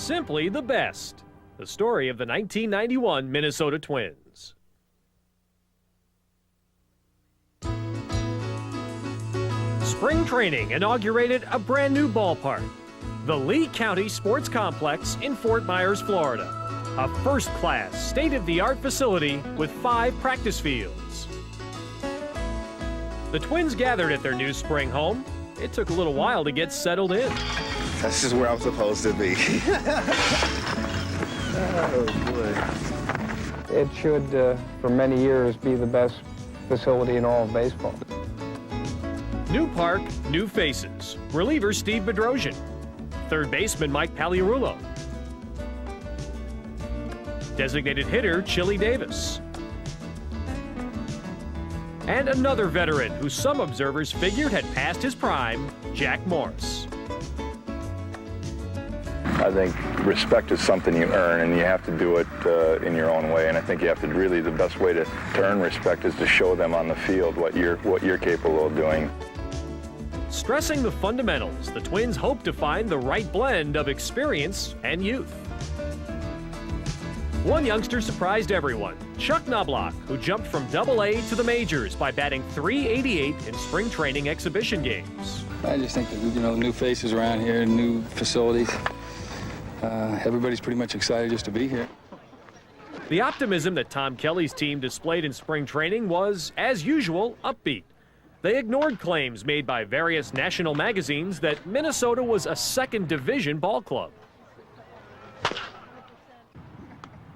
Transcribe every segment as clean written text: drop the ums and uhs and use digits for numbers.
simply the best. The story of the 1991 Minnesota Twins. Spring training inaugurated a brand new ballpark, the Lee County Sports Complex in Fort Myers, Florida. A first-class, state-of-the-art facility with 5 practice fields. The Twins gathered at their new spring home. It took a little while to get settled in. This is where I'm supposed to be. Oh, boy. It should, for many years, be the best facility in all of baseball. New park, new faces. Reliever Steve Bedrosian. Third baseman Mike Pagliarulo. Designated hitter Chili Davis. And another veteran who some observers figured had passed his prime, Jack Morris. I think respect is something you earn, and you have to do it in your own way. And I think you have to really, the best way to earn respect is to show them on the field what you're capable of doing. Stressing the fundamentals, the Twins hope to find the right blend of experience and youth. One youngster surprised everyone, Chuck Knobloch, who jumped from Double-A to the majors by batting .388 in spring training exhibition games. I just think that, new faces around here, new facilities. Everybody's pretty much excited just to be here. The optimism that Tom Kelly's team displayed in spring training was, as usual, upbeat. They ignored claims made by various national magazines that Minnesota was a second-division ball club.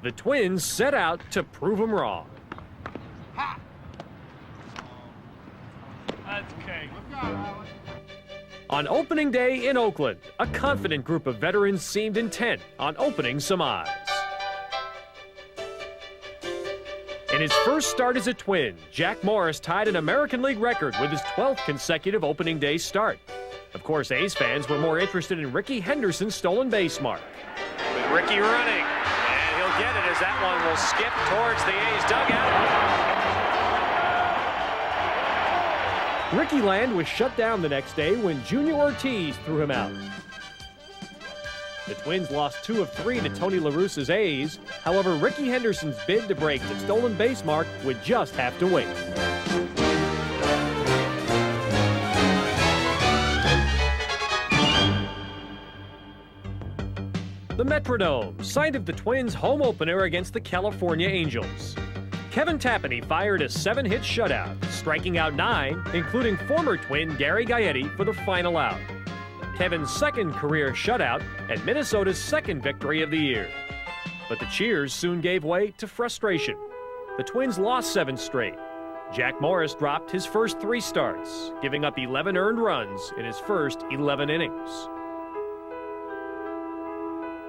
The Twins set out to prove them wrong. That's okay. On opening day in Oakland, a confident group of veterans seemed intent on opening some eyes. In his first start as a Twin, Jack Morris tied an American League record with his 12th consecutive opening day start. Of course, A's fans were more interested in Rickey Henderson's stolen base mark. With Rickey running, and he'll get it as that one will skip towards the A's dugout. Rickey Land was shut down the next day when Junior Ortiz threw him out. The Twins lost 2 of 3 to Tony La Russa's A's. However, Rickey Henderson's bid to break the stolen base mark would just have to wait. The Metrodome, site of the Twins' home opener against the California Angels. Kevin Tapani fired a 7-hit shutout, striking out 9, including former Twin Gary Gaetti for the final out. Kevin's second career shutout and Minnesota's second victory of the year. But the cheers soon gave way to frustration. The Twins lost 7 straight. Jack Morris dropped his first 3 starts, giving up 11 earned runs in his first 11 innings.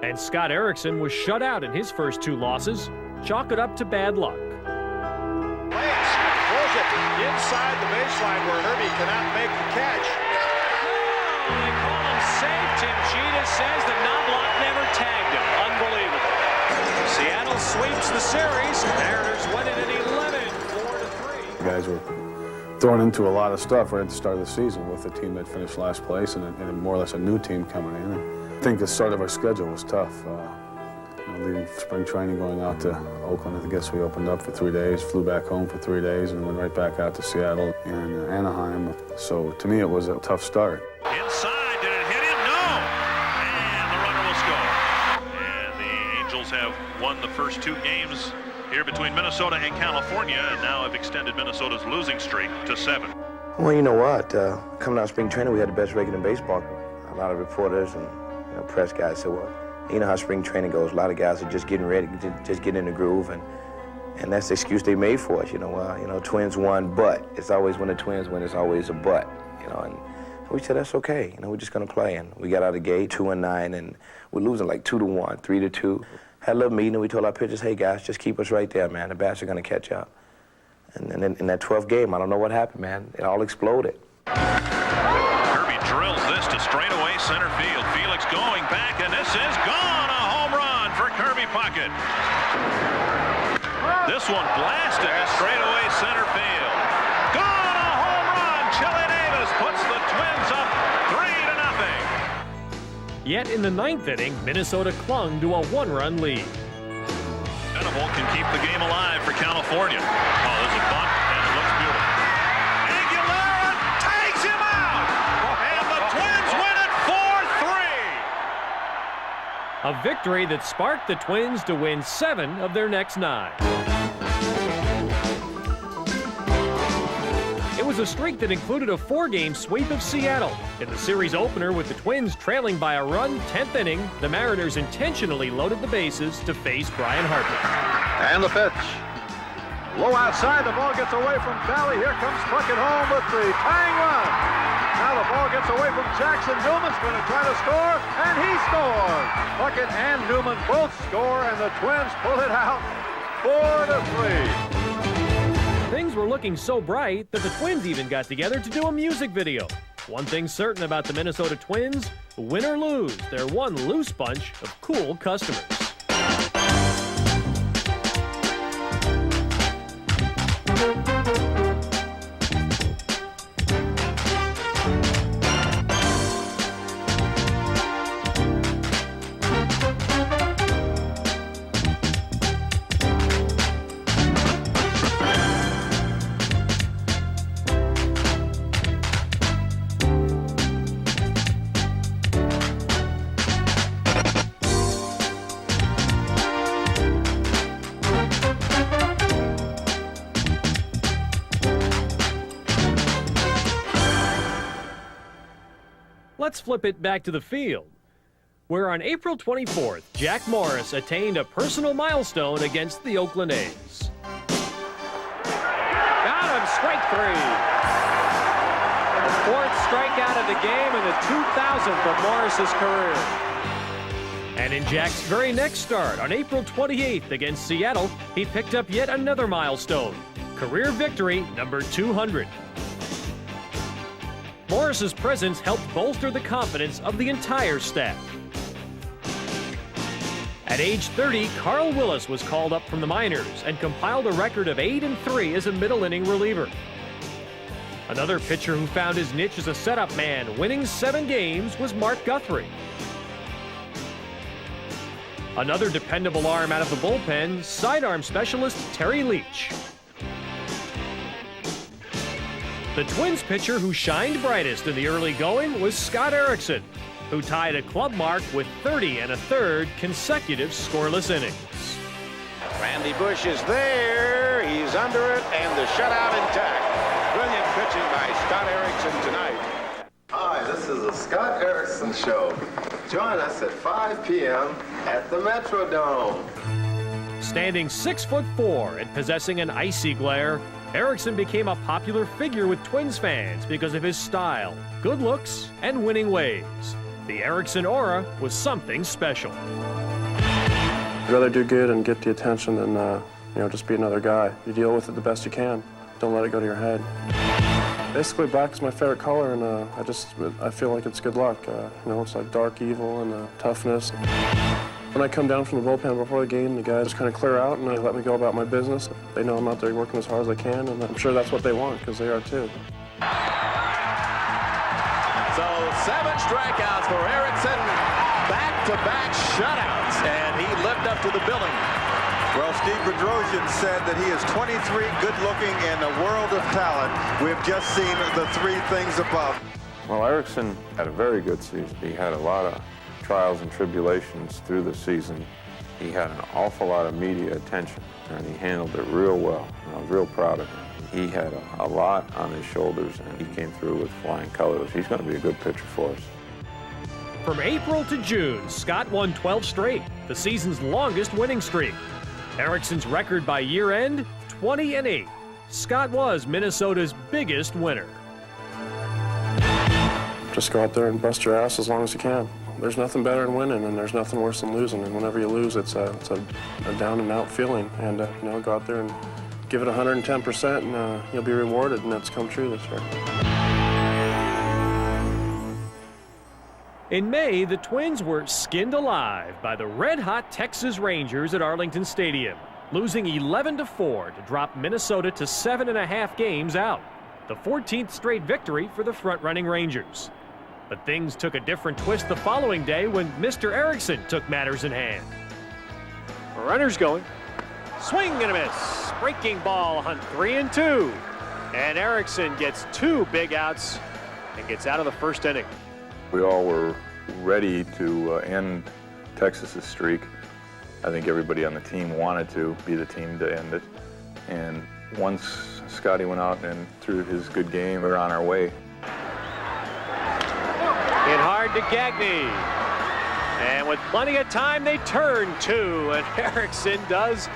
And Scott Erickson was shut out in his first 2 losses. Chalk it up to bad luck. Throws it inside the baseline where Herbie cannot make the catch. They call him safe. Tim Cheetah says that Knobloch never tagged him. Unbelievable. Seattle sweeps the series. Mariners win it at 11, 4-3. The guys were thrown into a lot of stuff right at the start of the season with a team that finished last place and more or less a new team coming in. And I think the start of our schedule was tough. Leaving spring training, going out to Oakland. I guess we opened up for 3 days, flew back home for 3 days, and went right back out to Seattle and Anaheim. So to me, it was a tough start. Inside, did it hit him? No! And the runner will score. And the Angels have won the first 2 games here between Minnesota and California, and now have extended Minnesota's losing streak to 7. Well, you know what? Coming out of spring training, we had the best record in baseball. A lot of reporters and press guys said, well, you know how spring training goes. A lot of guys are just getting ready, just getting in the groove, and that's the excuse they made for us. Twins won, but it's always when the Twins win, it's always a but. And we said that's okay. We're just gonna play, and we got out of the gate 2-9, and we're losing like 2-1, 3-2. Had a little meeting, and we told our pitchers, hey guys, just keep us right there, man. The bats are gonna catch up. And then in that 12th game, I don't know what happened, man. It all exploded. Kirby drills this to straightaway center field. Felix going back, and this is gone. A home run for Kirby Puckett. This one blasted to straightaway center field. Gone, a home run. Chili Davis puts the Twins up 3-0. Yet in the ninth inning, Minnesota clung to a one-run lead. Venable can keep the game alive for California. Oh, there's a bunt, and it looks beautiful. Aguilera tags him out, and the Twins win it 4-3. A victory that sparked the Twins to win 7 of their next 9. It was a streak that included a 4-game sweep of Seattle. In the series opener, with the Twins trailing by a run 10th inning, the Mariners intentionally loaded the bases to face Brian Harper. And the pitch. Low outside, the ball gets away from Valley. Here comes Puckett home with the tying run. Now the ball gets away from Jackson. Newman's going to try to score, and he scores. Puckett and Newman both score, and the Twins pull it out 4-3. Things were looking so bright that the Twins even got together to do a music video. One thing's certain about the Minnesota Twins, win or lose, they're one loose bunch of cool customers. Let's flip it back to the field, where on April 24th, Jack Morris attained a personal milestone against the Oakland A's. Got him, strike 3. The 4th strikeout of the game and the 2000th of Morris's career. And in Jack's very next start, on April 28th against Seattle, he picked up yet another milestone, career victory number 200. Morris's presence helped bolster the confidence of the entire staff. At age 30, Carl Willis was called up from the minors and compiled a record of 8-3 as a middle-inning reliever. Another pitcher who found his niche as a setup man, winning 7 games, was Mark Guthrie. Another dependable arm out of the bullpen, sidearm specialist Terry Leach. The Twins pitcher who shined brightest in the early going was Scott Erickson, who tied a club mark with 30 1/3 consecutive scoreless innings. Randy Bush is there. He's under it, and the shutout intact. Brilliant pitching by Scott Erickson tonight. Hi, this is the Scott Erickson Show. Join us at 5 p.m. at the Metrodome. Standing 6'4" and possessing an icy glare, Erickson became a popular figure with Twins fans because of his style, good looks, and winning ways. The Erickson aura was something special. I'd rather do good and get the attention than, just be another guy. You deal with it the best you can. Don't let it go to your head. Basically, black is my favorite color, and I feel like it's good luck. It's like dark evil and toughness. When I come down from the bullpen before the game, the guys kind of clear out and they let me go about my business. They know I'm out there working as hard as I can, and I'm sure that's what they want, because they are too. So 7 strikeouts for Erickson, back-to-back shutouts, and he lived up to the billing. Well, Steve Bedrosian said that he is 23, good-looking, and a world of talent. We've just seen the 3 things above. Well, Erickson had a very good season. He had a lot of trials and tribulations through the season. He had an awful lot of media attention, and he handled it real well. I was real proud of him. He had a lot on his shoulders, and he came through with flying colors. He's going to be a good pitcher for us. From April to June, Scott won 12 straight, the season's longest winning streak. Erickson's record by year-end, 20-8. Scott was Minnesota's biggest winner. Just go out there and bust your ass as long as you can. There's nothing better than winning, and there's nothing worse than losing. And whenever you lose, it's a down-and-out feeling. And go out there and give it 110%, and you'll be rewarded. And that's come true this year. In May, the Twins were skinned alive by the red-hot Texas Rangers at Arlington Stadium, losing 11-4 to drop Minnesota to 7.5 games out, the 14th straight victory for the front-running Rangers. But things took a different twist the following day when Mr. Erickson took matters in hand. Runners going. Swing and a miss. Breaking ball, Hunt 3-2. And Erickson gets 2 big outs and gets out of the first inning. We all were ready to end Texas's streak. I think everybody on the team wanted to be the team to end it. And once Scotty went out and threw his good game, we were on our way. Hit hard to Gagne. And with plenty of time, they turn 2. And Erickson does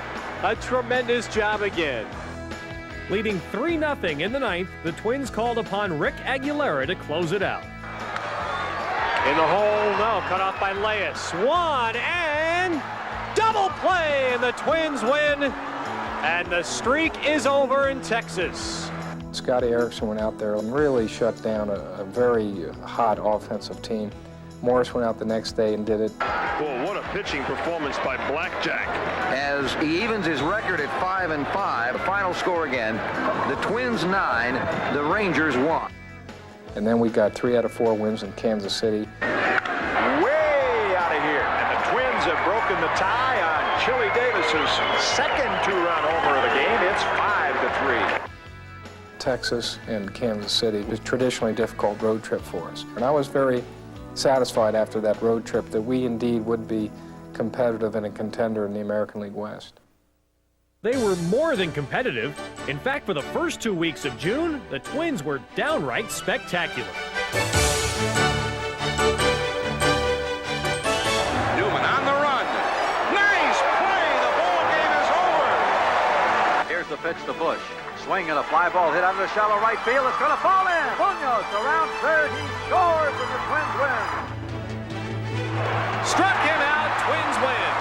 a tremendous job again. Leading 3-0 in the 9th, the Twins called upon Rick Aguilera to close it out. In the hole, no, cut off by Leyes. 1 and double play, and the Twins win. And the streak is over in Texas. Scotty Erickson went out there and really shut down a very hot offensive team. Morris went out the next day and did it. Well, what a pitching performance by Blackjack. As he evens his record at 5-5, the final score again, the Twins 9, the Rangers 1. And then we got 3 out of 4 wins in Kansas City. Way out of here. And the Twins have broken the tie on Chili Davis's second 2-run homer of the game. It's 5-3. Texas and Kansas City was traditionally a difficult road trip for us. And I was very satisfied after that road trip that we indeed would be competitive and a contender in the American League West. They were more than competitive. In fact, for the first 2 weeks of June, the Twins were downright spectacular. Newman on the run. Nice play. The ball game is over. Here's the pitch to Bush. Swing and a fly ball hit out of the shallow right field. It's going to fall in. Munoz around third. He scores and the Twins win. Struck him out. Twins win.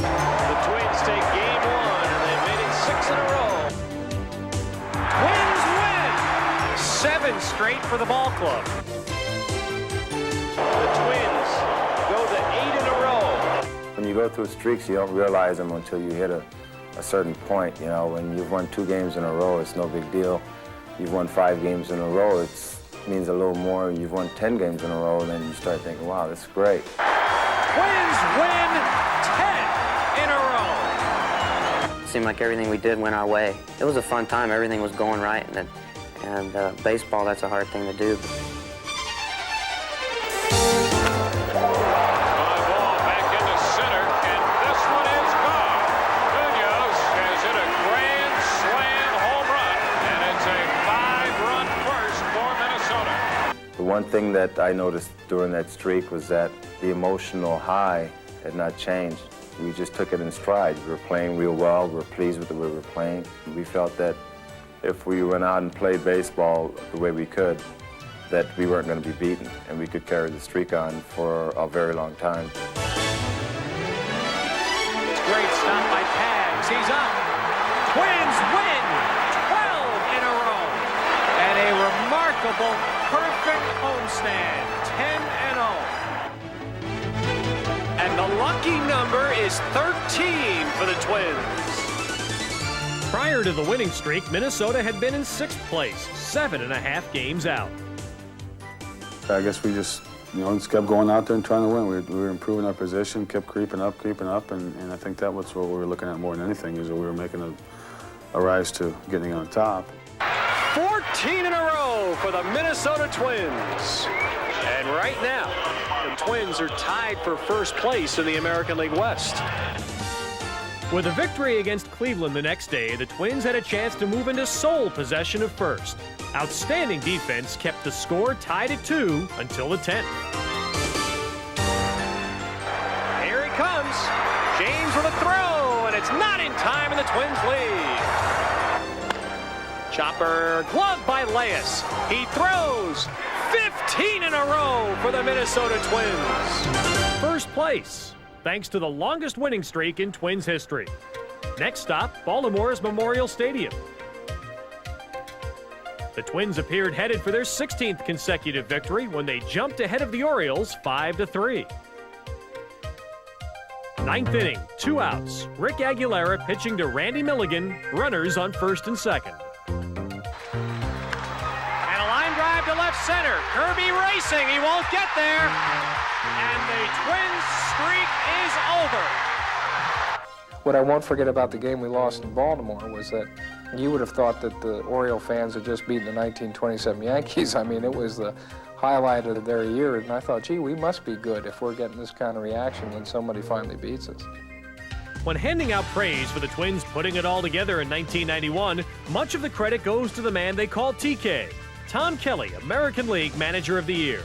The Twins take game 1 and they've made it 6 in a row. Twins win. 7 straight for the ball club. The Twins go to 8 in a row. When you go through streaks, you don't realize them until you hit a certain point. You know, when you've won 2 games in a row, it's no big deal. You've won 5 games in a row, it means a little more. You've won 10 games in a row, and then you start thinking, wow, this is great. Twins win 10 in a row. It seemed like everything we did went our way. It was a fun time. Everything was going right, and baseball, that's a hard thing to do. The one thing that I noticed during that streak was that the emotional high had not changed. We just took it in stride. We were playing real well. We were pleased with the way we were playing. We felt that if we went out and played baseball the way we could, that we weren't going to be beaten, and we could carry the streak on for a very long time. Great stop by Pags. He's up. Twins win 12 in a row. And a remarkable, perfect homestand, 10-0. And the lucky number is 13 for the Twins. Prior to the winning streak, Minnesota had been in 6th place, 7.5 games out. I guess we just, just kept going out there and trying to win. We were improving our position, kept creeping up, and I think that was what we were looking at more than anything, is that we were making a rise to getting on top. 14 in a row for the Minnesota Twins. And right now, the Twins are tied for first place in the American League West. With a victory against Cleveland the next day, the Twins had a chance to move into sole possession of first. Outstanding defense kept the score tied at 2 until the 10th. Here he comes. James with a throw, and it's not in time, and the Twins lead. Chopper gloved by Leyes. He throws 15 in a row for the Minnesota Twins. First place, thanks to the longest winning streak in Twins history. Next stop, Baltimore's Memorial Stadium. The Twins appeared headed for their 16th consecutive victory when they jumped ahead of the Orioles 5-3. 9th inning, 2 outs. Rick Aguilera pitching to Randy Milligan, runners on 1st and 2nd. left center. Kirby racing. He won't get there. And the Twins' streak is over. What I won't forget about the game we lost in Baltimore was that you would have thought that the Oriole fans had just beaten the 1927 Yankees. I mean, it was the highlight of their year, and I thought, gee, we must be good if we're getting this kind of reaction when somebody finally beats us. When handing out praise for the Twins putting it all together in 1991, much of the credit goes to the man they call TK, Tom Kelly, American League Manager of the Year.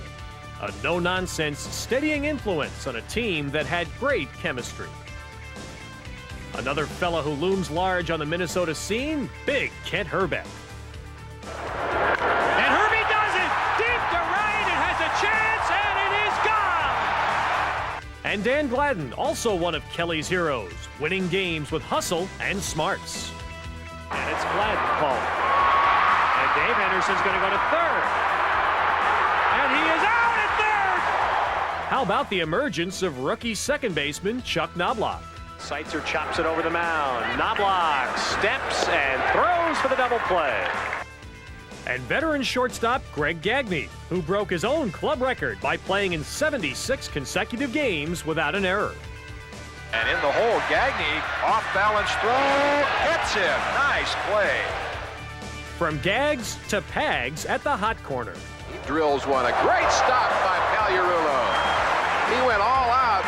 A no-nonsense, steadying influence on a team that had great chemistry. Another fella who looms large on the Minnesota scene, Big Kent Hrbek. And Herbie does it! Deep to right, it has a chance, and it is gone! And Dan Gladden, also one of Kelly's heroes, winning games with hustle and smarts. And it's Gladden calling. And Dave Henderson's going to go to third. And he is out at third! How about the emergence of rookie second baseman Chuck Knobloch? Seitzer chops it over the mound. Knobloch steps and throws for the double play. And veteran shortstop Greg Gagne, who broke his own club record by playing in 76 consecutive games without an error. And in the hole, Gagne, off-balance throw, hits him. Nice play. From gags to pags at the hot corner. He drills one. A great stop by Pagliarulo. He went all out.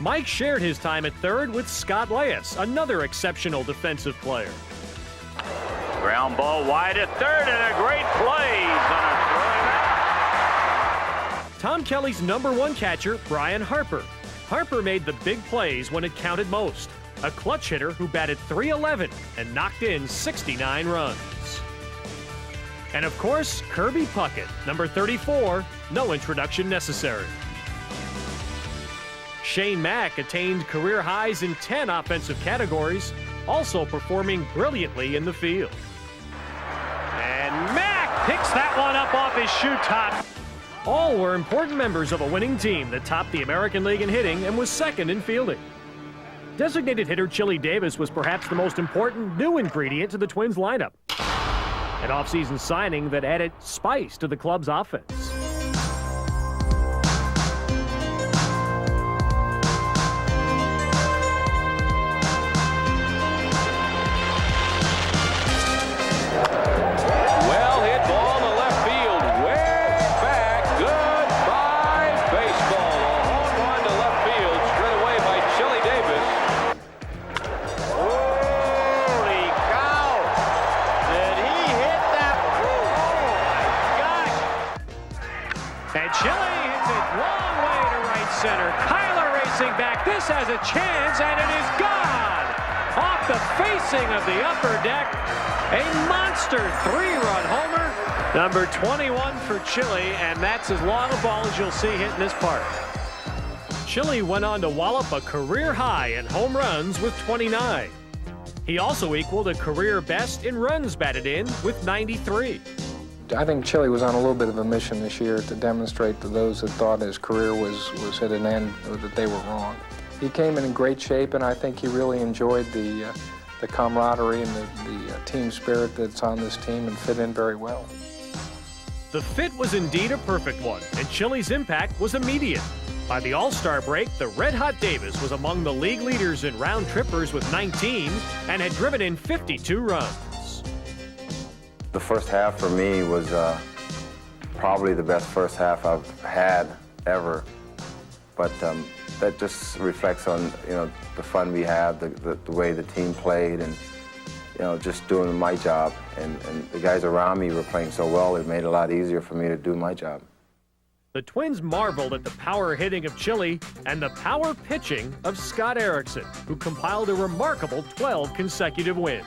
Mike shared his time at third with Scott Leyes, another exceptional defensive player. Ground ball wide at third, and a great play. He's gonna throw it out. Tom Kelly's #1 catcher, Brian Harper. Harper made the big plays when it counted most. A clutch hitter who batted .311 and knocked in 69 runs. And of course, Kirby Puckett, #34, no introduction necessary. Shane Mack attained career highs in 10 offensive categories, also performing brilliantly in the field. And Mack picks that one up off his shoe top. All were important members of a winning team that topped the American League in hitting and was second in fielding. Designated hitter Chili Davis was perhaps the most important new ingredient to the Twins lineup. An offseason signing that added spice to the club's offense. This has a chance, and it is gone! Off the facing of the upper deck, a monster 3-run homer. Number 21 for Chili, and that's as long a ball as you'll see hitting this park. Chili went on to wallop a career high in home runs with 29. He also equaled a career best in runs batted in with 93. I think Chili was on a little bit of a mission this year to demonstrate to those that thought his career was at an end that they were wrong. He came in great shape, and I think he really enjoyed the camaraderie and the team spirit that's on this team and fit in very well. The fit was indeed a perfect one, and Chili's impact was immediate. By the All-Star break, the red-hot Davis was among the league leaders in round trippers with 19 and had driven in 52 runs. The first half for me was probably the best first half I've had ever, but that just reflects on the fun we had, the way the team played, and just doing my job. And the guys around me were playing so well, it made it a lot easier for me to do my job. The Twins marveled at the power hitting of Chili and the power pitching of Scott Erickson, who compiled a remarkable 12 consecutive wins.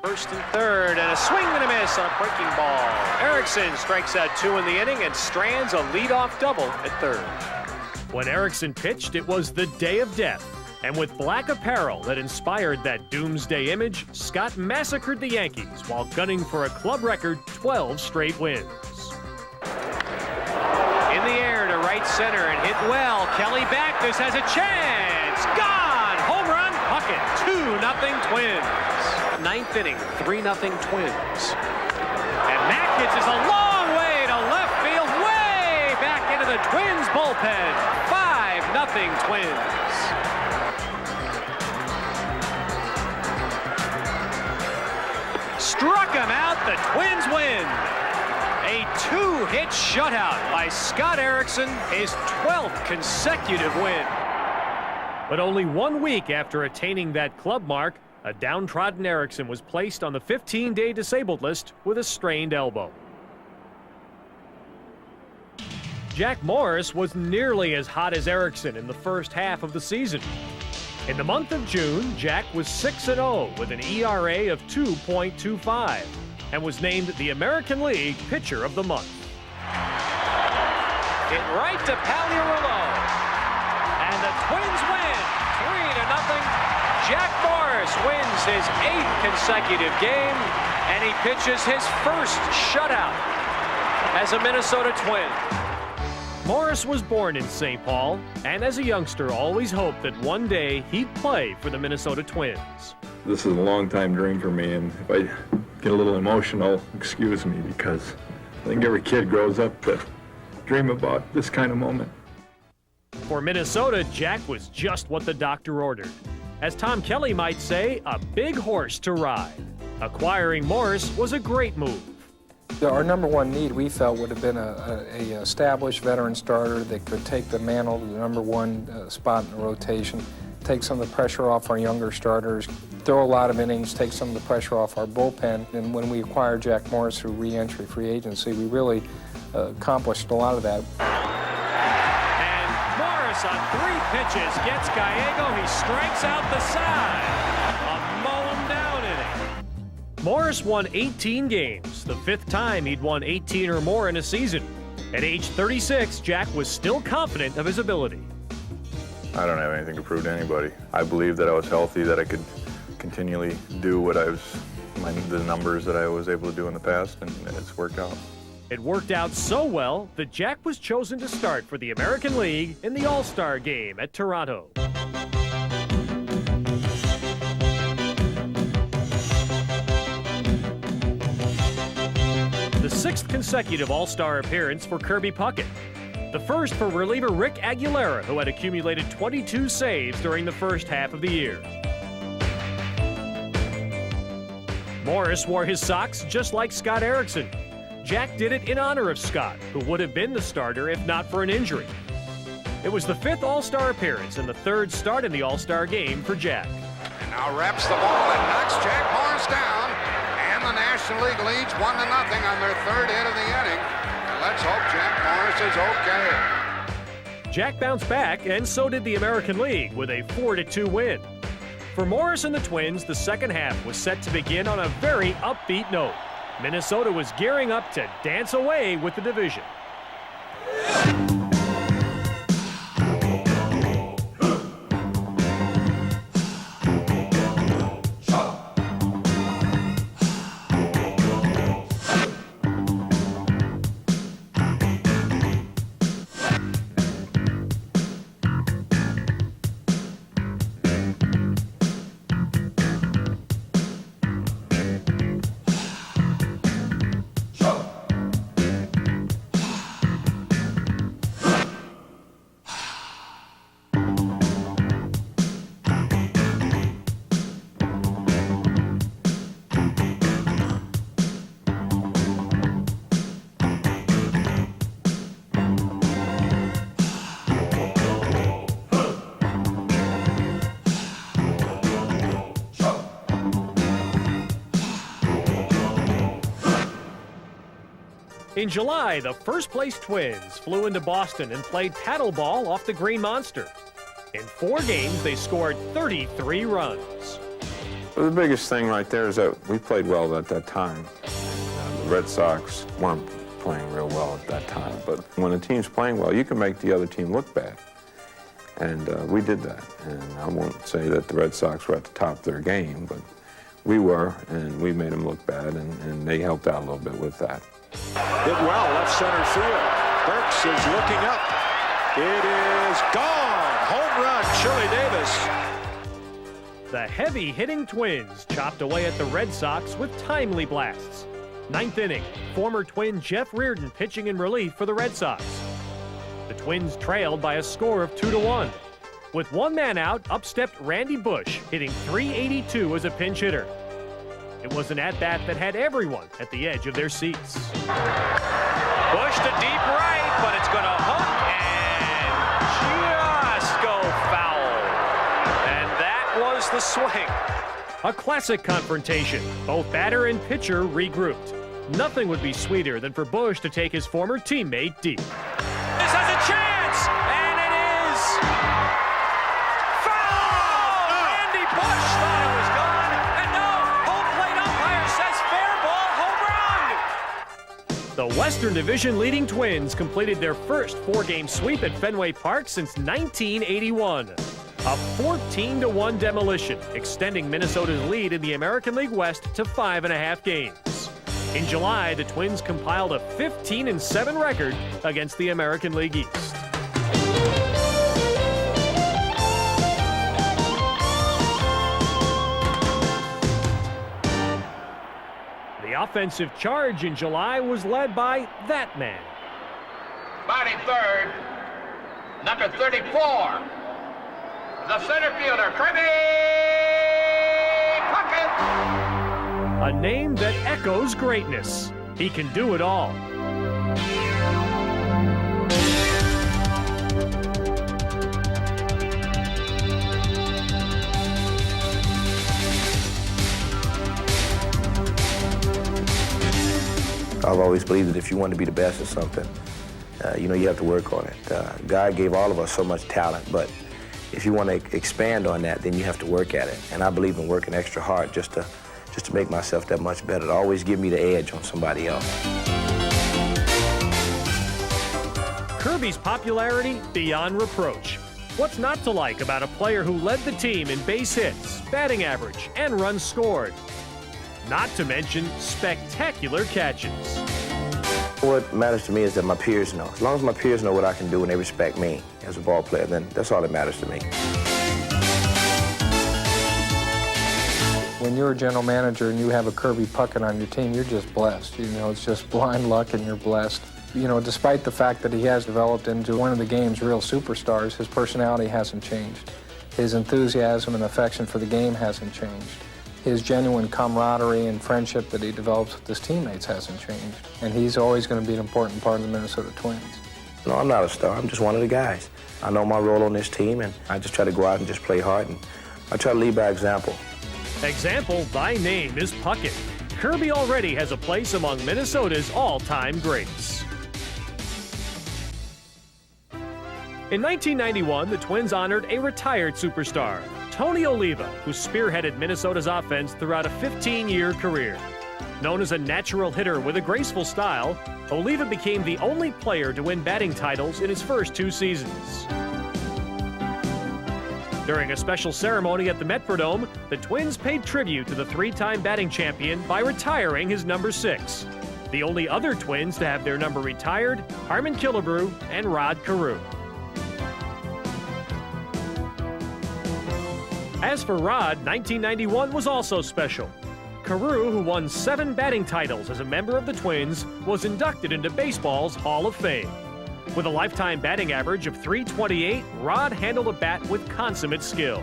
First and third, and a swing and a miss on a breaking ball. Erickson strikes out 2 in the inning and strands a leadoff double at third. When Erickson pitched, it was the day of death. And with black apparel that inspired that doomsday image, Scott massacred the Yankees while gunning for a club record 12 straight wins. In the air to right center and hit well. Kelly back. This has a chance. Gone! Home run, Puckett. 2-0 Twins. Ninth inning, 3-0 Twins. And Mack hits is a long Minnesota Twins bullpen. 5-0 Twins. Struck him out, the Twins win. A 2-hit shutout by Scott Erickson, his 12th consecutive win. But only 1 week after attaining that club mark, a downtrodden Erickson was placed on the 15-day disabled list with a strained elbow. Jack Morris was nearly as hot as Erickson in the first half of the season. In the month of June, Jack was 6-0 with an ERA of 2.25 and was named the American League Pitcher of the Month. Hit right to Pagliarulo, and the Twins win 3-0. Jack Morris wins his 8th consecutive game, and he pitches his first shutout as a Minnesota Twin. Morris was born in St. Paul, and as a youngster always hoped that one day he'd play for the Minnesota Twins. This is a long-time dream for me, and if I get a little emotional, excuse me, because I think every kid grows up to dream about this kind of moment. For Minnesota, Jack was just what the doctor ordered. As Tom Kelly might say, a big horse to ride. Acquiring Morris was a great move. Our number one need, we felt, would have been a established veteran starter that could take the mantle to the number one spot in the rotation, take some of the pressure off our younger starters, throw a lot of innings, take some of the pressure off our bullpen. And when we acquired Jack Morris through re-entry free agency, we really accomplished a lot of that. And Morris on 3 pitches gets Gallego. He strikes out the side. A mown down inning. Morris won 18 games, the 5th time he'd won 18 or more in a season. At age 36, Jack was still confident of his ability. I don't have anything to prove to anybody. I believe that I was healthy, that I could continually do what the numbers that I was able to do in the past, and it's worked out. It worked out so well that Jack was chosen to start for the American League in the All-Star game at Toronto. The 6th consecutive All-Star appearance for Kirby Puckett. The first for reliever Rick Aguilera, who had accumulated 22 saves during the first half of the year. Morris wore his socks just like Scott Erickson. Jack did it in honor of Scott, who would have been the starter if not for an injury. It was the 5th All-Star appearance and the 3rd start in the All-Star game for Jack. And now reps the ball and knocks Jack Morris down. And the National League leads 1-0 on their 3rd hit of the inning. And let's hope Jack Morris is okay. Jack bounced back, and so did the American League with a 4-2 win. For Morris and the Twins, the second half was set to begin on a very upbeat note. Minnesota was gearing up to dance away with the division. In July, the first-place Twins flew into Boston and played paddleball off the Green Monster. In 4 games, they scored 33 runs. The biggest thing right there is that we played well at that time. The Red Sox weren't playing real well at that time, but when a team's playing well, you can make the other team look bad. And we did that. And I won't say that the Red Sox were at the top of their game, but we were, and we made them look bad, and they helped out a little bit with that. Hit well, left center field. Burks is looking up. It is gone. Home run, Chili Davis. The heavy-hitting Twins chopped away at the Red Sox with timely blasts. 9th inning, former Twin Jeff Reardon pitching in relief for the Red Sox. The Twins trailed by a score of 2-1. With one man out, up stepped Randy Bush, hitting .382 as a pinch hitter. It was an at-bat that had everyone at the edge of their seats. Bush to deep right, but it's going to hook and just go foul. And that was the swing. A classic confrontation. Both batter and pitcher regrouped. Nothing would be sweeter than for Bush to take his former teammate deep. This has a chance, and it is foul! Randy Bush thought it was gone, and no, home plate umpire says fair ball, home run! The Western Division leading Twins completed their first 4-game sweep at Fenway Park since 1981. A 14-1 demolition, extending Minnesota's lead in the American League West to 5.5 games. In July, the Twins compiled a 15-7 record against the American League East. The offensive charge in July was led by that man. Batting third, number 34. The center fielder, Kirby Puckett. A name that echoes greatness. He can do it all. I've always believed that if you want to be the best at something, you have to work on it. God gave all of us so much talent, but if you want to expand on that, then you have to work at it. And I believe in working extra hard just to make myself that much better, to always give me the edge on somebody else. Kirby's popularity beyond reproach. What's not to like about a player who led the team in base hits, batting average, and runs scored? Not to mention spectacular catches. What matters to me is that my peers know. As long as my peers know what I can do and they respect me as a ball player, then that's all that matters to me. When you're a general manager and you have a Kirby Puckett on your team, you're just blessed. It's just blind luck and you're blessed. Despite the fact that he has developed into one of the game's real superstars, his personality hasn't changed. His enthusiasm and affection for the game hasn't changed. His genuine camaraderie and friendship that he develops with his teammates hasn't changed. And he's always going to be an important part of the Minnesota Twins. No, I'm not a star. I'm just one of the guys. I know my role on this team, and I just try to go out and just play hard, and I try to lead by example. Example by name is Puckett. Kirby already has a place among Minnesota's all-time greats. In 1991, the Twins honored a retired superstar, Tony Oliva, who spearheaded Minnesota's offense throughout a 15-year career. Known as a natural hitter with a graceful style, Oliva became the only player to win batting titles in his first 2 seasons. During a special ceremony at the Metrodome, the Twins paid tribute to the 3-time batting champion by retiring his number 6. The only other Twins to have their number retired, Harmon Killebrew and Rod Carew. As for Rod, 1991 was also special. Carew, who won 7 batting titles as a member of the Twins, was inducted into baseball's Hall of Fame. With a lifetime batting average of .328, Rod handled a bat with consummate skill.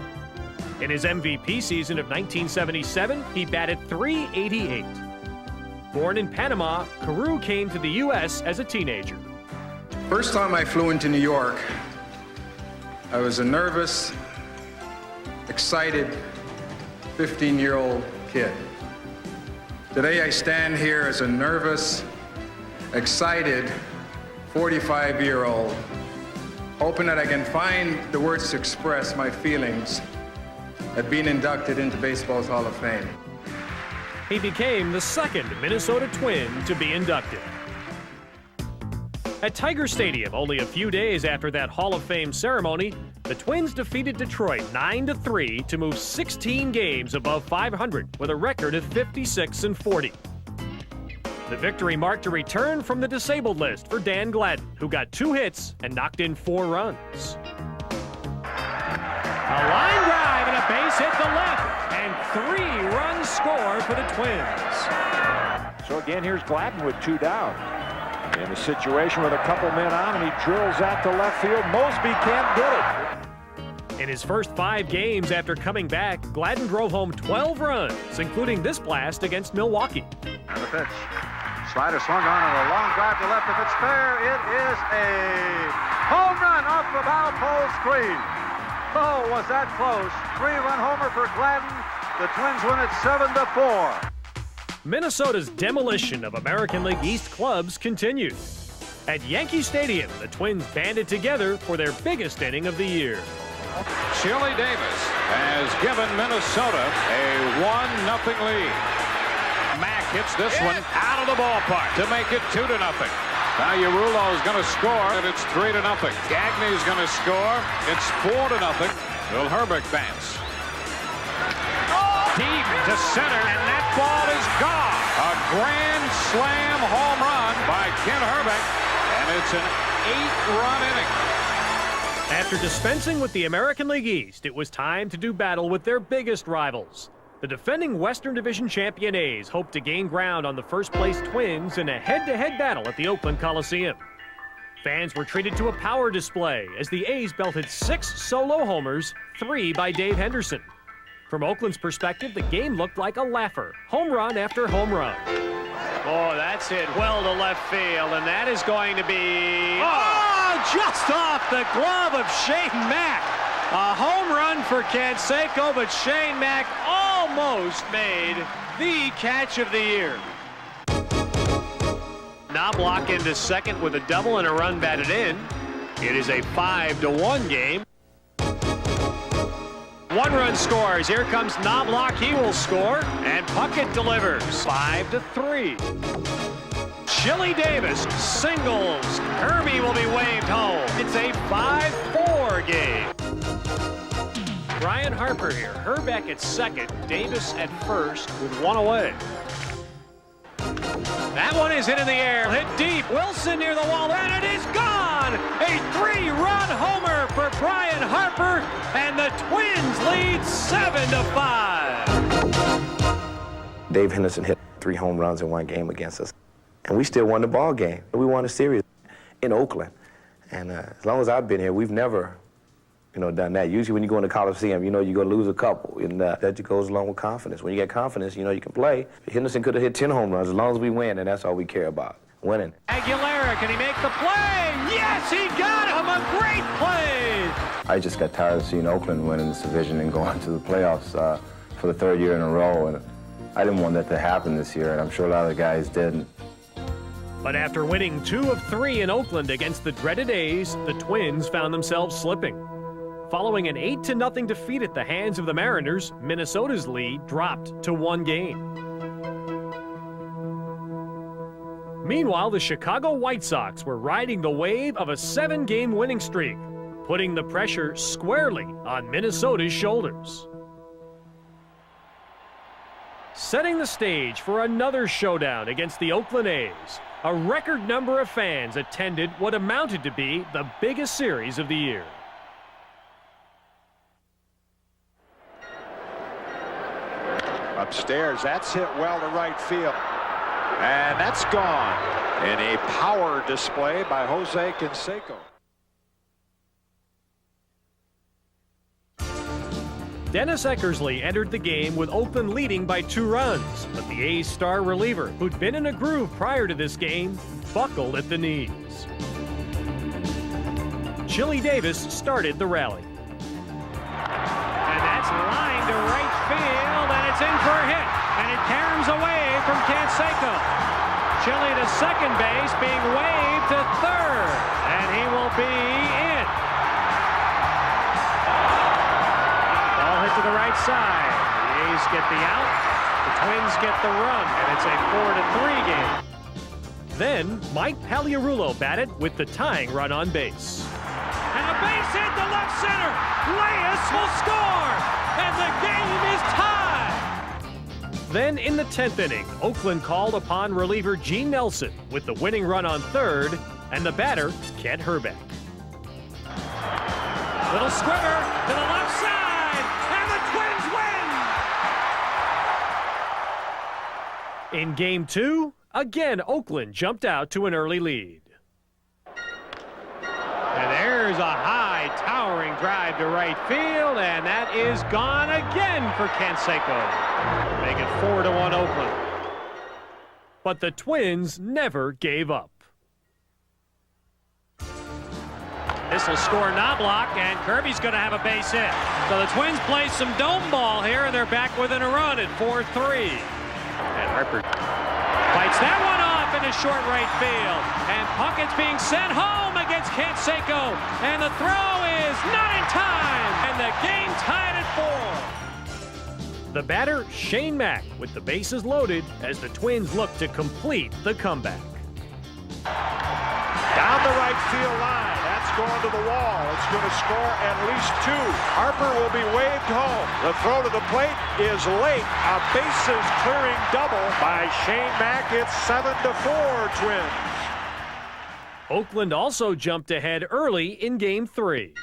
In his MVP season of 1977, he batted .388. Born in Panama, Carew came to the U.S. as a teenager. First time I flew into New York, I was a nervous, excited 15-year-old kid. Today I stand here as a nervous, excited 45-year-old, hoping that I can find the words to express my feelings at being inducted into baseball's Hall of Fame. He became the second Minnesota Twin to be inducted. At Tiger Stadium, only a few days after that Hall of Fame ceremony, the Twins defeated Detroit 9-3 to move 16 games above .500 with a record of 56-40. The victory marked a return from the disabled list for Dan Gladden, who got 2 hits and knocked in 4 runs. A line drive and a base hit to left, and 3 runs scored for the Twins. So again, here's Gladden with 2 down. In a situation with a couple men on, and he drills out to left field. Mosby can't get it. In his first 5 games after coming back, Gladden drove home 12 runs, including this blast against Milwaukee. And the pitch. Slider swung on and a long drive to left. If it's fair, it is a home run off the foul pole screen. Oh, was that close. 3-run homer for Gladden. The Twins win it 7-4. Minnesota's demolition of American League East clubs continued. At Yankee Stadium, the Twins banded together for their biggest inning of the year. Chili Davis has given Minnesota a 1-0 lead. Mack hits this one out of the ballpark to make it 2-0. Now Urulo is going to score, and it's 3-0. Gagne is going to score. It's 4-0. Will Herbeck bats. Deep to center, and that ball is gone. A grand slam home run by Ken Herbeck, and it's an 8-run inning. After dispensing with the American League East, it was time to do battle with their biggest rivals. The defending Western Division champion A's hope to gain ground on the first-place Twins in a head-to-head battle at the Oakland Coliseum. Fans were treated to a power display as the A's belted 6 solo homers, 3 by Dave Henderson. From Oakland's perspective, the game looked like a laugher, home run after home run. Oh, that's hit well to left field, and that is going to be... just off the glove of Shane Mack. A home run for Canseco, but Shane Mack almost made the catch of the year. Knobloch into second with a double and a run batted in. It is a 5-1 game. 1 run scores. Here comes Knobloch. He will score. And Puckett delivers. 5-3. Chili Davis singles. Kirby will be waved home. It's a 5-4 game. Brian Harper here. Herbeck at second. Davis at first with 1 away. That one is hit in the air. Hit deep. Wilson near the wall. And it is gone. A 3-run homer for Brian Harper. And the Twins lead 7-5. Dave Henderson hit 3 home runs in 1 game against us. And we still won the ball game. We won a series in Oakland. And as long as I've been here, we've never, done that. Usually when you go in the Coliseum, you're going to lose a couple. And that just goes along with confidence. When you get confidence, you can play. Henderson could have hit 10 home runs as long as we win, and that's all we care about, winning. Aguilera, can he make the play? Yes, he got him. A great play. I just got tired of seeing Oakland winning this division and going to the playoffs for the 3rd year in a row. And I didn't want that to happen this year, and I'm sure a lot of the guys did. But after winning 2 of 3 in Oakland against the dreaded A's, the Twins found themselves slipping. Following an 8-0 defeat at the hands of the Mariners, Minnesota's lead dropped to 1 game. Meanwhile, the Chicago White Sox were riding the wave of a 7-game winning streak, putting the pressure squarely on Minnesota's shoulders. Setting the stage for another showdown against the Oakland A's, a record number of fans attended what amounted to be the biggest series of the year. Upstairs, that's hit well to right field. And that's gone. And a power display by Jose Canseco. Dennis Eckersley entered the game with Oakland leading by 2 runs, but the A's star reliever, who'd been in a groove prior to this game, buckled at the knees. Chili Davis started the rally. And that's lined to right field, and it's in for a hit. And it caroms away from Canseco. Chili to second base, being waved to third, and he will be in. Ball hit to the right side. The A's get the out. The Twins get the run, and it's a 4-3 game. Then Mike Pagliarulo batted with the tying run on base. And a base hit to left center. Leyes will score, and the game is tied. Then in the 10th inning, Oakland called upon reliever Gene Nelson with the winning run on third, and the batter, Kent Herbeck. Little squibber to the left side, and the Twins win! In Game 2, Again, Oakland jumped out to an early lead. And there's a high, towering drive to right field, and that is gone again for Canseco. Make it 4-1 Oakland. But the Twins never gave up. This will score Knobloch, and Kirby's going to have a base hit. So the Twins play some dome ball here, and they're back within a run at 4-3. And Harper fights that one off into short right field. And Puckett's being sent home against Canseco. And the throw is not in time. And the game tied at 4. The batter, Shane Mack, with the bases loaded as the Twins look to complete the comeback. Down the right field line. That's going to the wall. It's going to score at least 2. Harper will be waved home. The throw to the plate is late. A bases clearing double by Shane Mack. It's 7-4 Twins. Oakland also jumped ahead early in Game 3.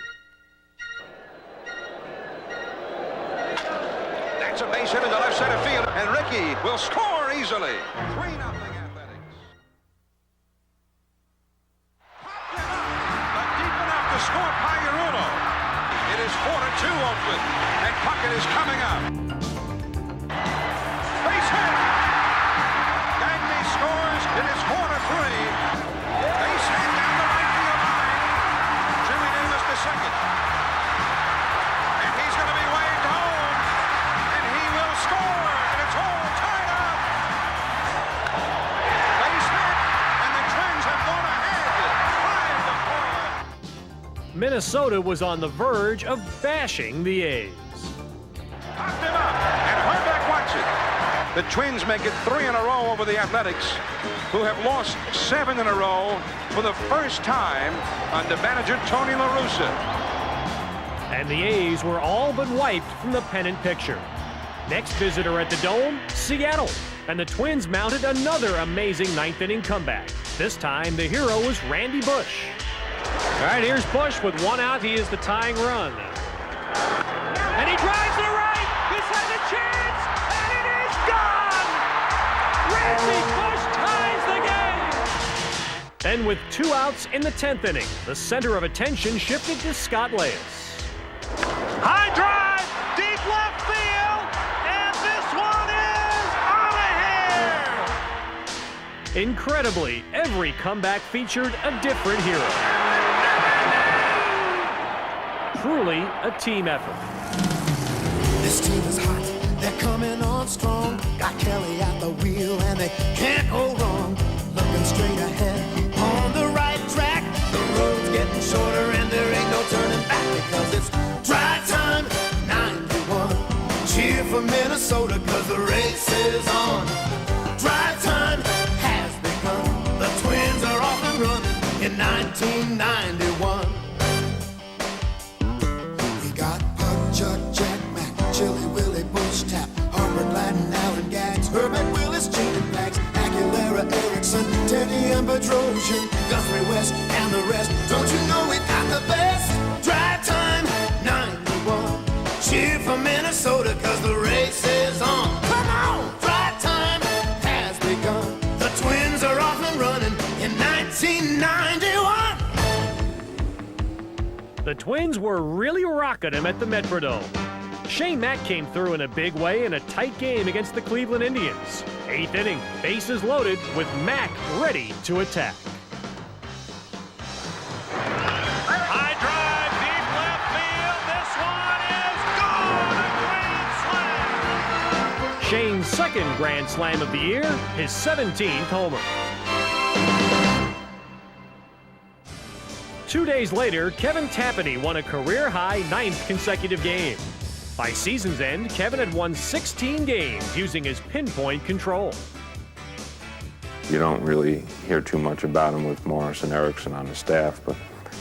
That's a base hit into left center field, and Rickey will score easily. 3-0 Athletics. Popped it up, but deep enough to score Pagliarulo. It is 4-2 Oakland, and Puckett is coming up. Base hit. Gagne scores. It is 4-3. Base hit down the right field line. Jimmy Davis to second. And he's going to be waved home. And he will score. And it's all tied up. Base hit. And the Twins have gone ahead. 5-4. Minnesota was on the verge of bashing the A's. Popped him up. And Harback wants it. The Twins make it 3 in a row over the Athletics, who have lost 7 in a row for the first time under manager Tony La Russa. And the A's were all but wiped from the pennant picture. Next visitor at the Dome, Seattle. And the Twins mounted another amazing 9th inning comeback. This time, the hero was Randy Bush. All right, here's Bush with 1 out. He is the tying run. And he drives to the right. This has a chance. And it is gone. Randy Bush ties the game. Then with 2 outs in the 10th inning, the center of attention shifted to Scott Leyes. High drive, deep left field, and this one is out of here. Incredibly, every comeback featured a different hero. Truly a team effort. This team is hot, they're coming on strong. Got Kelly at the wheel and they can't go wrong. Looking straight ahead on the right track. The road's getting shorter and there ain't no turning back because it's dry time, 91. Cheer for Minnesota cause the race is on. Dry time has begun. The Twins are off and running in 1991. We got Puck, Chuck, Jack, Mack, Chili, Willie, Bush, Tap, Harper, Gladden, Allen, Gags, Herbert, Willis, Gene, and Blacks, Aguilera, Erickson, Teddy, and Bedrosian, Guthrie, West, and the rest. Don't you know we got the best? Drive time, 91. Cheer for Minnesota, cause the race is on. Come on! Drive time has begun. The Twins are off and running in 1991. The Twins were really rocking him at the Metrodome. Shane Mack came through in a big way in a tight game against the Cleveland Indians. 8th inning, bases loaded with Mack ready to attack. High drive, deep left field. This one is gone. A grand slam. Shane's second grand slam of the year, his 17th homer. 2 days later, Kevin Tapani won a career-high 9th consecutive game. By season's end, Kevin had won 16 games using his pinpoint control. You don't really hear too much about him with Morris and Erickson on the staff, but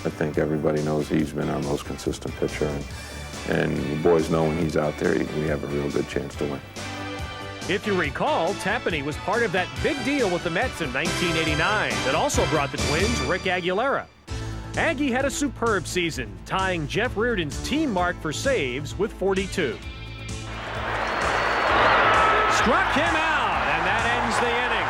I think everybody knows he's been our most consistent pitcher, and the boys know when he's out there, we have a real good chance to win. If you recall, Tapani was part of that big deal with the Mets in 1989 that also brought the Twins Rick Aguilera. Aggie had a superb season, tying Jeff Reardon's team mark for saves with 42. Struck him out, and that ends the inning.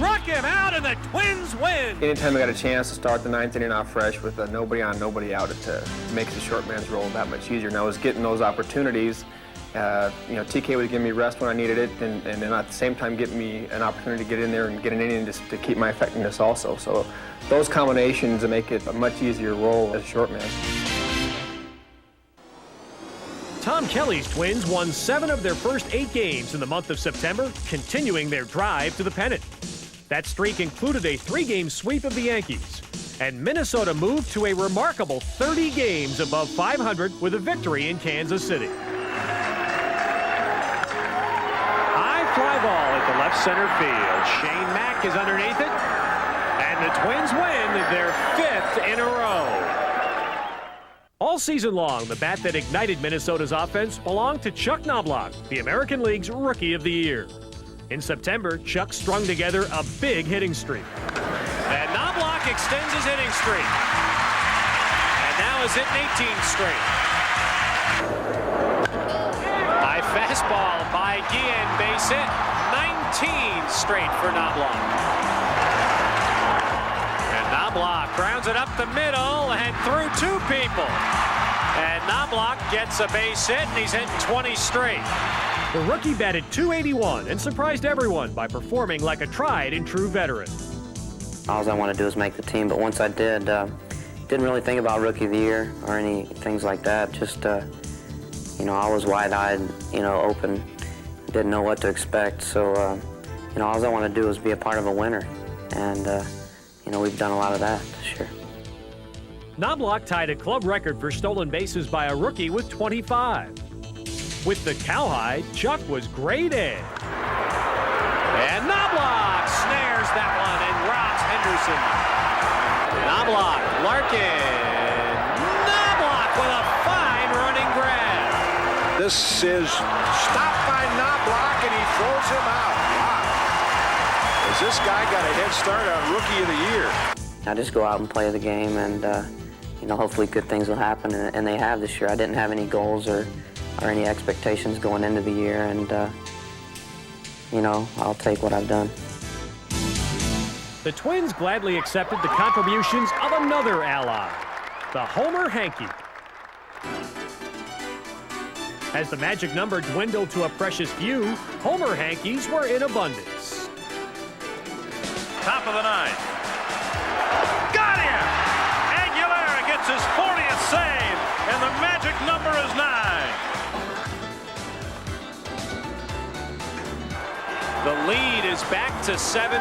struck him out, and the Twins win. Anytime I got a chance to start the ninth inning off fresh with nobody on, nobody out, to make the short man's role that much easier. And I was getting those opportunities. TK would give me rest when I needed it, and then at the same time give me an opportunity to get in there and get an inning just to keep my effectiveness also. So those combinations make it a much easier role as a short man. Tom Kelly's Twins won 7 of their first 8 games in the month of September, continuing their drive to the pennant. That streak included a 3-game sweep of the Yankees, and Minnesota moved to a remarkable 30 games above 500 with a victory in Kansas City. High fly ball at the left center field. Shane Mack is underneath it, and the Twins win their 5th in a row. All season long, the bat that ignited Minnesota's offense belonged to Chuck Knobloch, the American League's Rookie of the Year. In September, Chuck strung together a big hitting streak. And Knobloch extends his hitting streak. And now is hitting 18 straight. High fastball by Guillen, base hit. 19 straight for Knobloch. And Knobloch grounds it up the middle and through 2 people. And Knobloch gets a base hit, and he's hitting 20 straight. The rookie batted .281 and surprised everyone by performing like a tried-and-true veteran. All I want to do is make the team, but once I did, didn't really think about Rookie of the Year or any things like that. Just, I was wide-eyed, open, didn't know what to expect. So, all I want to do is be a part of a winner. And, we've done a lot of that this year. Knobloch tied a club record for stolen bases by a rookie with 25. With the cowhide, Chuck was great A. And Knobloch snares that one and robs Henderson. Knobloch, Larkin. Knobloch with a fine running grab. This is stopped by Knobloch, and he throws him out. Wow. Has this guy got a head start on Rookie of the Year? I just go out and play the game, and hopefully good things will happen, and they have this year. I didn't have any goals or any expectations going into the year, and I'll take what I've done. The Twins gladly accepted the contributions of another ally, the Homer Hanky. As the magic number dwindled to a precious few, Homer Hankies were in abundance. Top of the 9th. Got him! Aguilera gets his 40th save, and the magic number is 9. The lead is back to 7.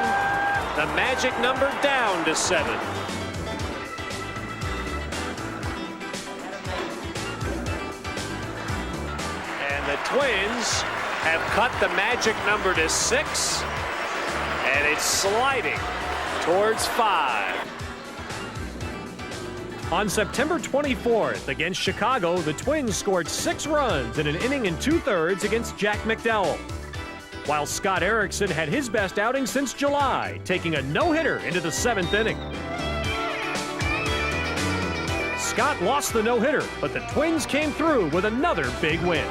The magic number down to 7. And the Twins have cut the magic number to 6. And it's sliding towards 5. On September 24th against Chicago, the Twins scored 6 runs in an inning and 2/3 against Jack McDowell, while Scott Erickson had his best outing since July, taking a no-hitter into the 7th inning. Scott lost the no-hitter, but the Twins came through with another big win.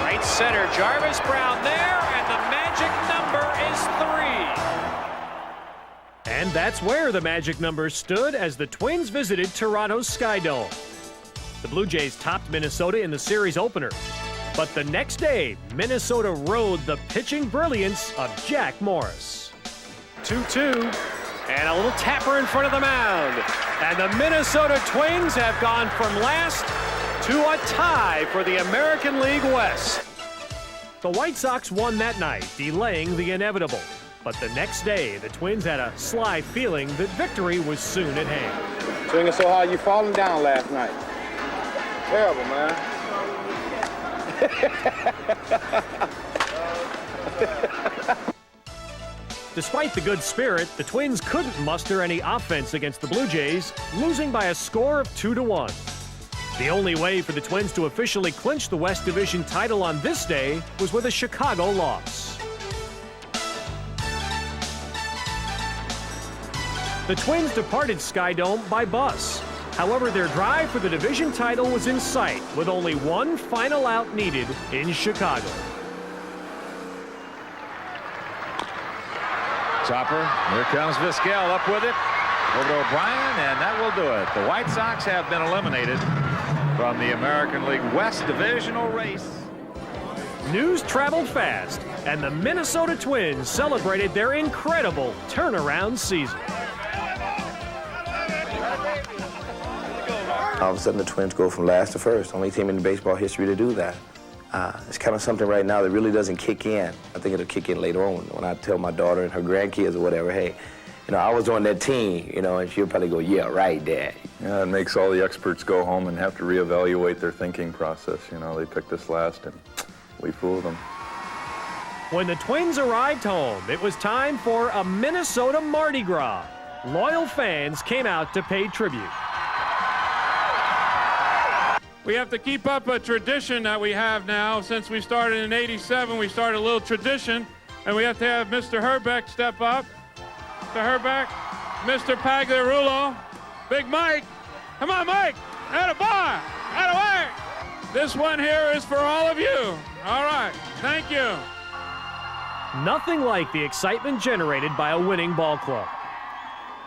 Right center, Jarvis Brown there, and the magic number is 3. And that's where the magic number stood as the Twins visited Toronto's Sky Dome. The Blue Jays topped Minnesota in the series opener, but the next day, Minnesota rode the pitching brilliance of Jack Morris. 2-2, and a little tapper in front of the mound. And the Minnesota Twins have gone from last to a tie for the American League West. The White Sox won that night, delaying the inevitable. But the next day, the Twins had a sly feeling that victory was soon at hand. Swinging so hard, you falling down last night. Terrible, man. Despite the good spirit, the Twins couldn't muster any offense against the Blue Jays, losing by a score of 2-1. The only way for the Twins to officially clinch the West Division title on this day was with a Chicago loss. The Twins departed Sky Dome by bus. However, their drive for the division title was in sight, with only one final out needed in Chicago. Topper, here comes Vizquel up with it. Over to O'Brien, and that will do it. The White Sox have been eliminated from the American League West divisional race. News traveled fast, and the Minnesota Twins celebrated their incredible turnaround season. All of a sudden, the Twins go from last to first. Only team in baseball history to do that. It's kind of something right now that really doesn't kick in. I think it'll kick in later on when I tell my daughter and her grandkids or whatever, hey, you know, I was on that team, you know, and she'll probably go, yeah, right, Dad. Yeah, it makes all the experts go home and have to reevaluate their thinking process. You know, they picked us last and we fooled them. When the Twins arrived home, it was time for a Minnesota Mardi Gras. Loyal fans came out to pay tribute. We have to keep up a tradition that we have now. Since we started in '87, we started a little tradition, and we have to have Mr. Herbeck step up. Mr. Herbeck, Mr. Pagliarulo, Big Mike. Come on, Mike. Atta bar. Atta way. This one here is for all of you. All right. Thank you. Nothing like the excitement generated by a winning ball club.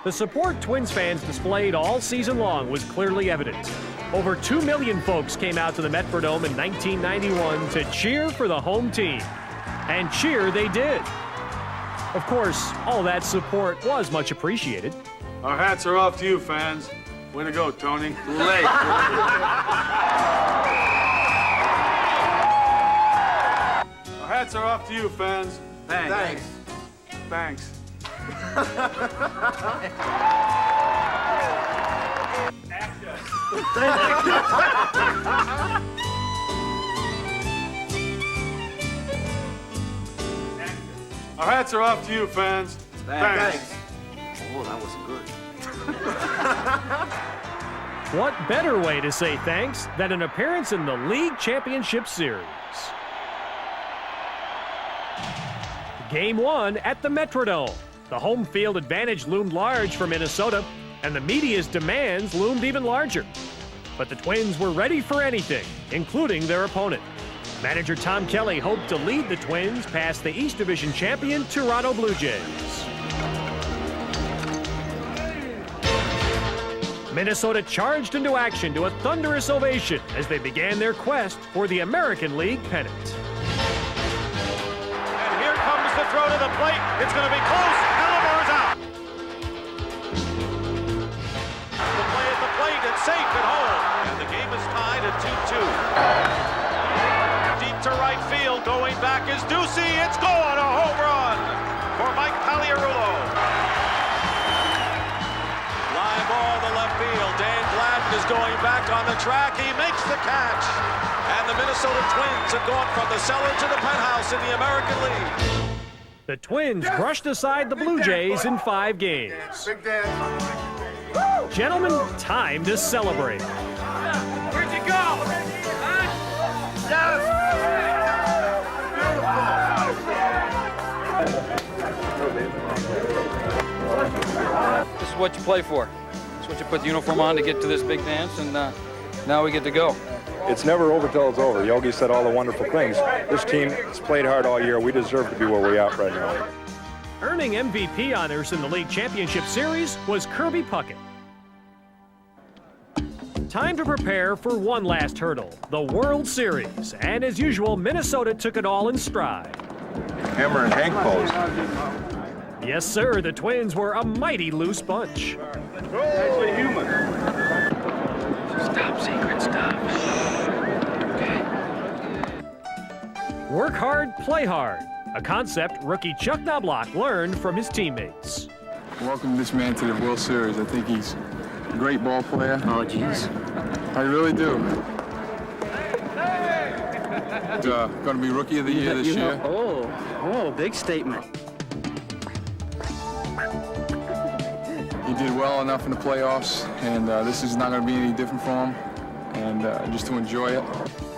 The support Twins fans displayed all season long was clearly evident. Over 2 million folks came out to the Metrodome in 1991 to cheer for the home team. And cheer they did. Of course, all that support was much appreciated. Our hats are off to you, fans. Way to go, Tony. Late. Our hats are off to you, fans. Thanks. Thanks. Our hats are off to you, fans. Thanks. Oh, that was good. What better way to say thanks than an appearance in the League Championship Series? Game 1 at the Metrodome. The home field advantage loomed large for Minnesota, and the media's demands loomed even larger. But the Twins were ready for anything, including their opponent. Manager Tom Kelly hoped to lead the Twins past the East Division champion Toronto Blue Jays. Minnesota charged into action to a thunderous ovation as they began their quest for the American League pennant. And here comes the throw to the plate. It's going to be close. Alomar is out. The play at the plate. It's safe at home. And the game is tied at 2-2. Deep to right field. Going back is Ducey. It's gone. A home run for Mike Pagliarulo. Line ball to left field. Dan Gladden is going back on the track. He makes the catch. And the Minnesota Twins have gone from the cellar to the penthouse in the American League. The Twins brushed aside the Blue Jays in 5 games. Gentlemen, time to celebrate. Where'd you go? This is what you play for. This is what you put the uniform on to get to this big dance, and now we get to go. It's never over till it's over. Yogi said all the wonderful things. This team has played hard all year. We deserve to be where we're at right now. Earning MVP honors in the League Championship Series was Kirby Puckett. Time to prepare for one last hurdle, the World Series. And as usual, Minnesota took it all in stride. Hammer and Hank pose. Yes, sir, the Twins were a mighty loose bunch. Actually human. Top secret stuff. Okay. Work hard, play hard. A concept rookie Chuck Knobloch learned from his teammates. Welcome this man to the World Series. I think he's a great ball player. Oh, jeez. I really do. Going to be Rookie of the Year this year. Oh, big statement. He did well enough in the playoffs, and this is not going to be any different for him, and just to enjoy it.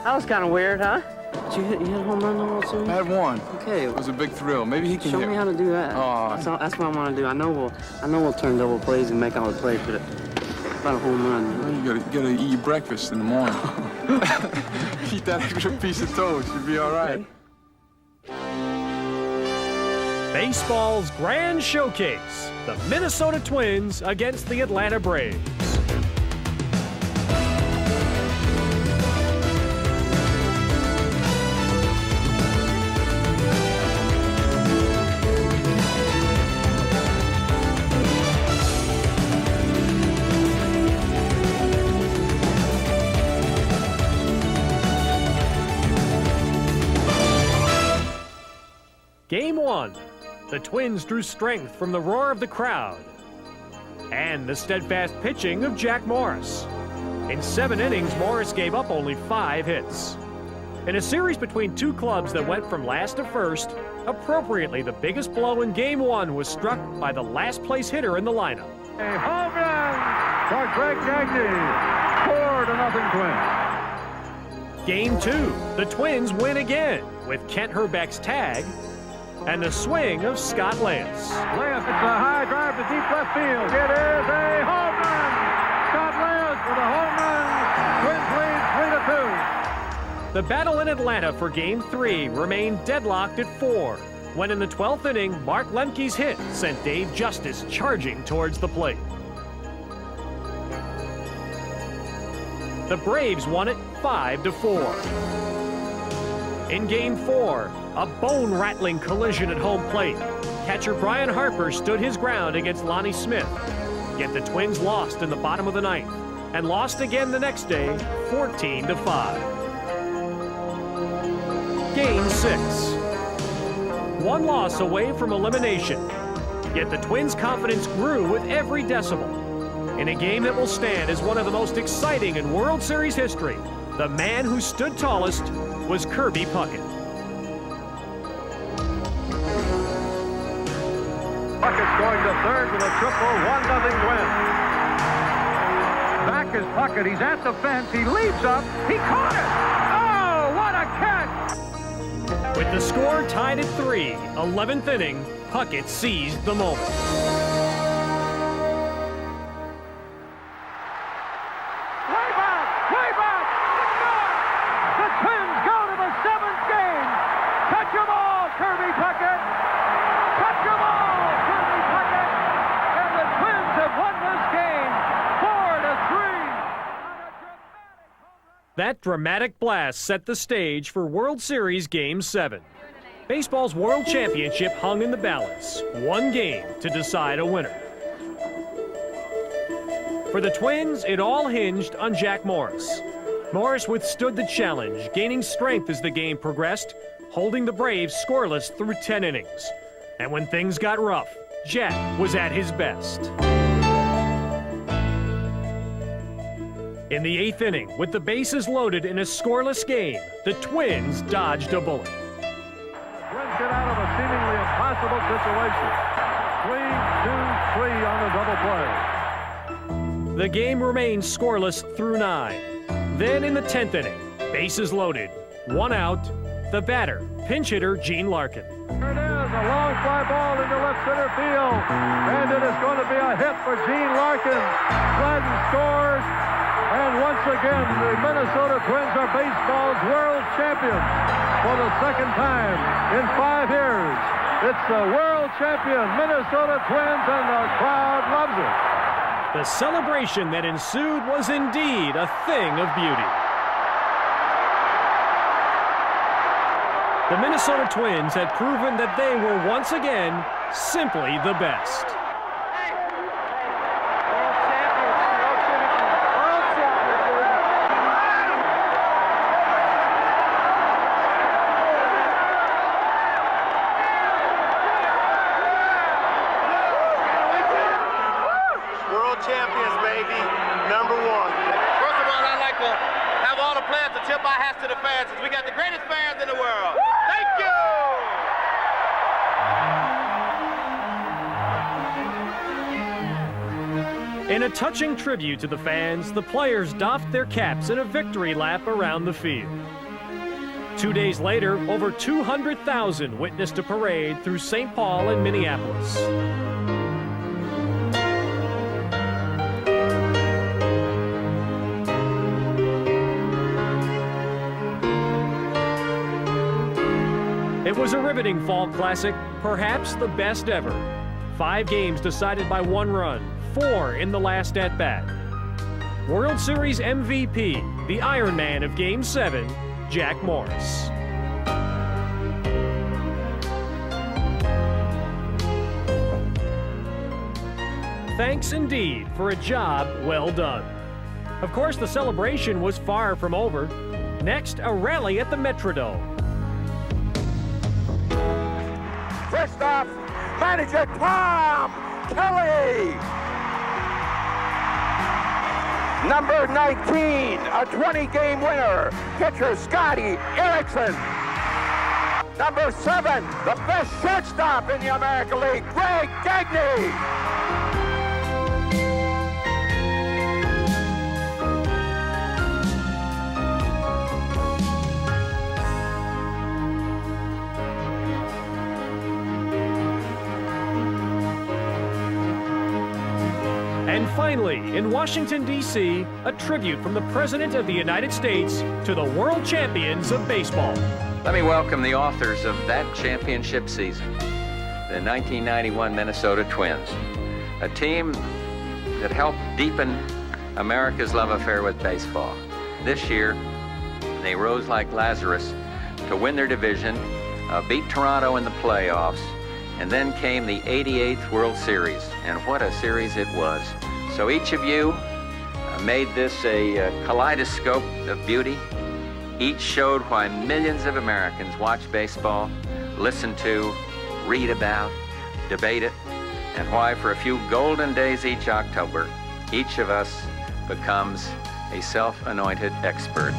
That was kind of weird, huh? Did you hit a home run in the World Series? I had one. Okay. It was a big thrill. Maybe he can show me how to do that. Oh. That's what I want to do. I know we'll turn double plays and make all the plays, but about a home run. Well, you gotta eat your breakfast in the morning. Eat that extra piece of toast. You'll be all right. Baseball's grand showcase, the Minnesota Twins against the Atlanta Braves. Game 1. The Twins drew strength from the roar of the crowd and the steadfast pitching of Jack Morris. In 7 innings, Morris gave up only 5 hits. In a series between two clubs that went from last to first, appropriately the biggest blow in Game 1 was struck by the last place hitter in the lineup. A home run for Greg Gagne. 4-0 Twins. Game 2. The Twins win again with Kent Hrbek's tag and the swing of Scott Lance. Lance, it's a high drive to deep left field. It is a home run. Scott Lance with a home run. Twins lead 3-2. The battle in Atlanta for Game 3 remained deadlocked at 4, when in the 12th inning, Mark Lemke's hit sent Dave Justice charging towards the plate. The Braves won it 5-4. In Game 4, a bone-rattling collision at home plate. Catcher Brian Harper stood his ground against Lonnie Smith. Yet the Twins lost in the bottom of the 9th and lost again the next day, 14-5. Game 6. One loss away from elimination. Yet the Twins' confidence grew with every decibel. In a game that will stand as one of the most exciting in World Series history, the man who stood tallest was Kirby Puckett. Puckett going to third with a triple, 1-0 Twins. Back is Puckett. He's at the fence. He leaps up. He caught it. Oh, what a catch! With the score tied at 3, 11th inning, Puckett seized the moment. Way back! The Twins go to the 7th game. Touch 'em all, Kirby Puckett. Touch 'em all, Kirby Puckett. And the Twins have won this game 4-3. That dramatic blast set the stage for World Series Game 7. Baseball's World Championship hung in the balance, one game to decide a winner. For the Twins, it all hinged on Jack Morris. Morris withstood the challenge, gaining strength as the game progressed, holding the Braves scoreless through 10 innings. And when things got rough, Jack was at his best. In the 8th inning, with the bases loaded in a scoreless game, the Twins dodged a bullet. Twins get out of a seemingly impossible situation. 3-2-3 on the double play. The game remained scoreless through 9. Then in the 10th inning, bases loaded, 1 out, the batter, pinch hitter Gene Larkin. There it is, a long fly ball into left center field. And it is going to be a hit for Gene Larkin. Gladden scores. And once again, the Minnesota Twins are baseball's world champions for the second time in 5 years. It's the world champion Minnesota Twins, and the crowd loves it. The celebration that ensued was indeed a thing of beauty. The Minnesota Twins had proven that they were once again simply the best. Champions, baby. Number 1. First of all, I'd like to have all the players to tip our hats to the fans. We got the greatest fans in the world. Thank you! In a touching tribute to the fans, the players doffed their caps in a victory lap around the field. 2 days later, over 200,000 witnessed a parade through St. Paul and Minneapolis. It was was a riveting fall classic, perhaps the best ever. 5 games decided by 1 run, 4 in the last at-bat. World Series MVP, the Iron Man of Game 7, Jack Morris. Thanks indeed for a job well done. Of course, the celebration was far from over. Next, a rally at the Metrodome. First off, manager Tom Kelly. Number 19, a 20-game winner, pitcher Scotty Erickson. Number 7, the best shortstop in the American League, Greg Gagne. And finally, in Washington, D.C., a tribute from the President of the United States to the world champions of baseball. Let me welcome the authors of that championship season, the 1991 Minnesota Twins, a team that helped deepen America's love affair with baseball. This year, they rose like Lazarus to win their division, beat Toronto in the playoffs, and then came the 88th World Series, and what a series it was. So each of you made this a kaleidoscope of beauty. Each showed why millions of Americans watch baseball, listen to, read about, debate it, and why for a few golden days each October, each of us becomes a self-anointed expert.